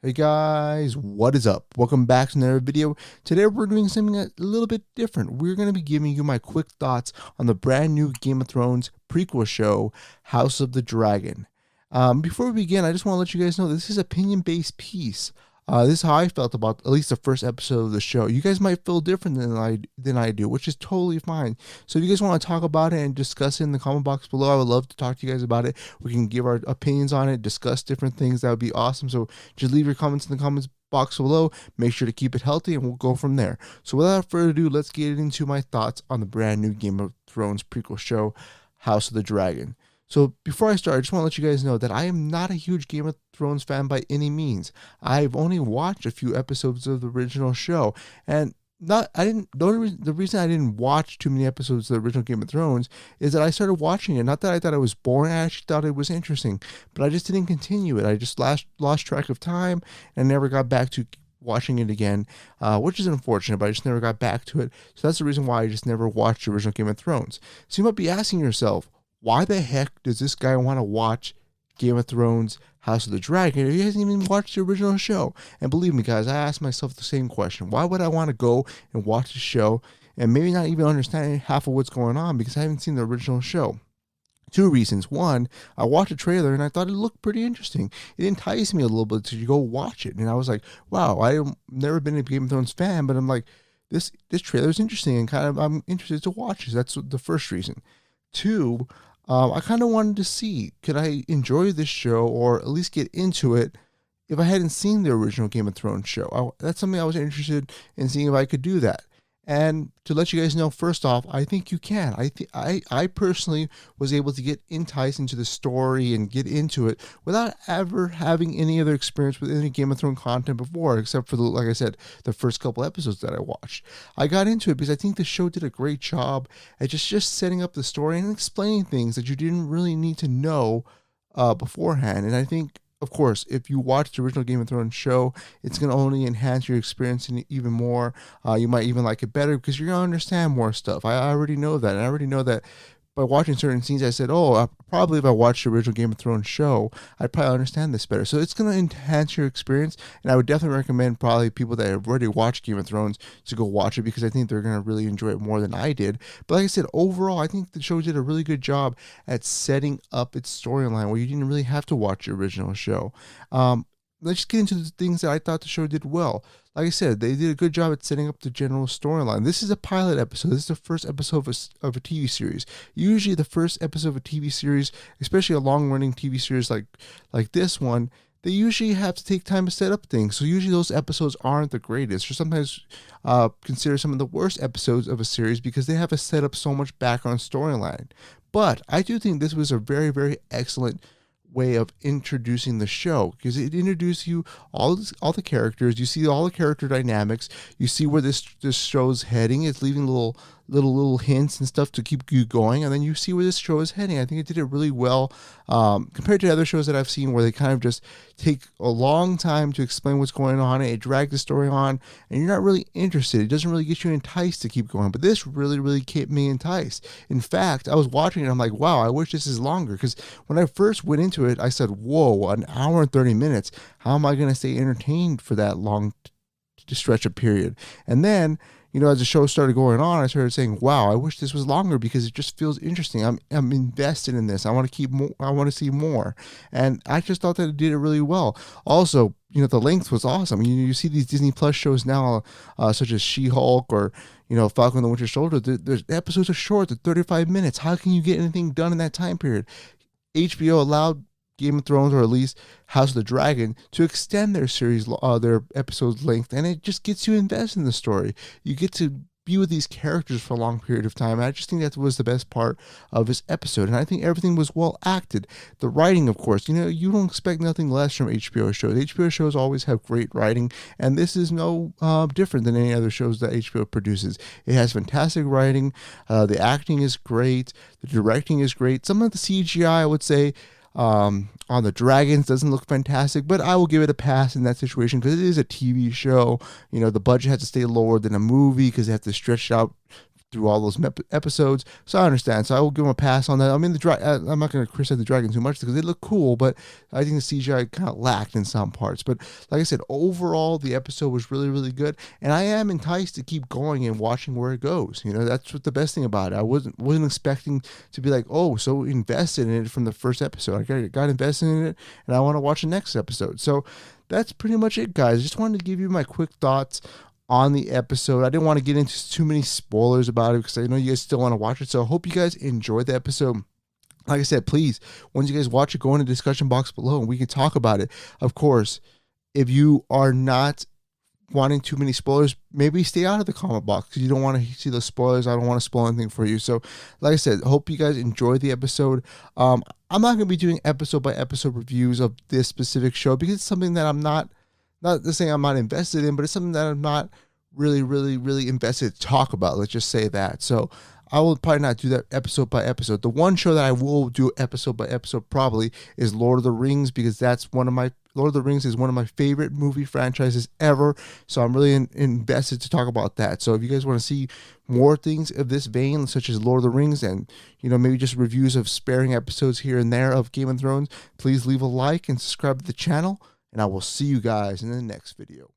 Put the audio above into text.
Hey guys, what is up? Welcome back to another video. Today we're doing something a little bit different. We're going to be giving you my quick thoughts on the brand new Game of Thrones prequel show, House of the Dragon. Before we begin, I just want to let you guys know this is opinion-based piece. This is how I felt about at least the first episode of the show. You guys might feel different than I do, which is totally fine. So if you guys want to talk about it and discuss it in the comment box below, I would love to talk to you guys about it. We can give our opinions on it, discuss different things. That would be awesome. So just leave your comments in the comments box below. Make sure to keep it healthy, and we'll go from there. So without further ado, let's get into my thoughts on the brand new Game of Thrones prequel show, House of the Dragon. So before I start, I just want to let you guys know that I am not a huge Game of Thrones fan by any means. I've only watched a few episodes of the original show, and the reason I didn't watch too many episodes of the original Game of Thrones is that I started watching it. Not that I thought it was boring, I actually thought it was interesting, but I just didn't continue it. I just lost track of time and never got back to watching it again, which is unfortunate, but I just never got back to it. So that's the reason why I just never watched the original Game of Thrones. So you might be asking yourself, why the heck does this guy want to watch Game of Thrones House of the Dragon if he hasn't even watched the original show? And believe me, guys, I asked myself the same question. Why would I want to go and watch the show and maybe not even understand half of what's going on because I haven't seen the original show? Two reasons. One, I watched a trailer and I thought it looked pretty interesting. It enticed me a little bit to go watch it. And I was like, wow, I've never been a Game of Thrones fan, but I'm like, this trailer is interesting and I'm interested to watch it. That's the first reason. Two, I kind of wanted to see, could I enjoy this show or at least get into it if I hadn't seen the original Game of Thrones show? That's something I was interested in seeing if I could do that. And to let you guys know, first off, I think you can. I personally was able to get enticed into the story and get into it without ever having any other experience with any Game of Thrones content before, except for like I said, the first couple episodes that I watched. I got into it because I think the show did a great job at just setting up the story and explaining things that you didn't really need to know beforehand. And I think, of course, if you watch the original Game of Thrones show, it's going to only enhance your experience even more. You might even like it better because you're going to understand more stuff. I already know that. And I already know that by watching certain scenes, I said, probably if I watched the original Game of Thrones show, I'd probably understand this better. So it's going to enhance your experience. And I would definitely recommend probably people that have already watched Game of Thrones to go watch it because I think they're going to really enjoy it more than I did. But like I said, overall, I think the show did a really good job at setting up its storyline where you didn't really have to watch the original show. Let's just get into the things that I thought the show did well. Like I said, they did a good job at setting up the general storyline. This is a pilot episode. This is the first episode of a TV series. Usually the first episode of a TV series, especially a long-running TV series like this one, they usually have to take time to set up things. So usually those episodes aren't the greatest, or sometimes considered some of the worst episodes of a series because they have to set up so much background storyline. But I do think this was a very, very excellent way of introducing the show because it introduced you all the characters. You see all the character dynamics. You see where this show's heading. It's leaving little hints and stuff to keep you going, and then you see where this show is heading. I think it did it really well compared to other shows that I've seen where they kind of just take a long time to explain what's going on. It drags the story on, and you're not really interested. It doesn't really get you enticed to keep going. But this really kept me enticed. In fact, I was watching it. I'm like, wow, I wish this is longer because when I first went into it, I said, whoa, an hour and 30 minutes. How am I going to stay entertained for that long stretch of period? And then, as the show started going on, I started saying, wow, I wish this was longer because it just feels interesting. I'm invested in this. I want to keep more. I want to see more. And I just thought that it did it really well. Also, the length was awesome. You see these Disney Plus shows now, such as She-Hulk or, Falcon and the Winter Soldier. The episodes are short. They're 35 minutes. How can you get anything done in that time period? HBO allowed Game of Thrones, or at least House of the Dragon, to extend their series, their episodes length, and it just gets you invested in the story. You get to be with these characters for a long period of time. And I just think that was the best part of this episode, and I think everything was well acted. The writing, of course, you don't expect nothing less from HBO shows. HBO shows always have great writing, and this is no different than any other shows that HBO produces. It has fantastic writing. The acting is great. The directing is great. Some of the CGI, I would say, on the dragons doesn't look fantastic, but I will give it a pass in that situation because it is a TV show. The budget has to stay lower than a movie because they have to stretch it out through all those episodes, so I understand. So I will give them a pass on that. I mean, I'm not going to criticize the dragon too much because they look cool, but I think the CGI kind of lacked in some parts. But like I said, overall the episode was really, really good, and I am enticed to keep going and watching where it goes. You know, that's what the best thing about it. I wasn't expecting to be like, oh, so invested in it from the first episode. I got invested in it, and I want to watch the next episode. So that's pretty much it, guys. I just wanted to give you my quick thoughts on the episode. I didn't want to get into too many spoilers about it because I know you guys still want to watch it. So I hope you guys enjoyed the episode. Like I said, please, once you guys watch it, go in the discussion box below and we can talk about it. Of course, if you are not wanting too many spoilers, maybe stay out of the comment box because you don't want to see the spoilers. I don't want to spoil anything for you. So like I said, hope you guys enjoyed the episode. I'm not going to be doing episode by episode reviews of this specific show because it's something that I'm not to say I'm not invested in, but it's something that I'm not really invested to talk about. Let's just say that. So I will probably not do that episode by episode. The one show that I will do episode by episode probably is Lord of the Rings, because that's Lord of the Rings is one of my favorite movie franchises ever. So I'm really invested to talk about that. So if you guys want to see more things of this vein, such as Lord of the Rings, and maybe just reviews of sparing episodes here and there of Game of Thrones, please leave a like and subscribe to the channel. And I will see you guys in the next video.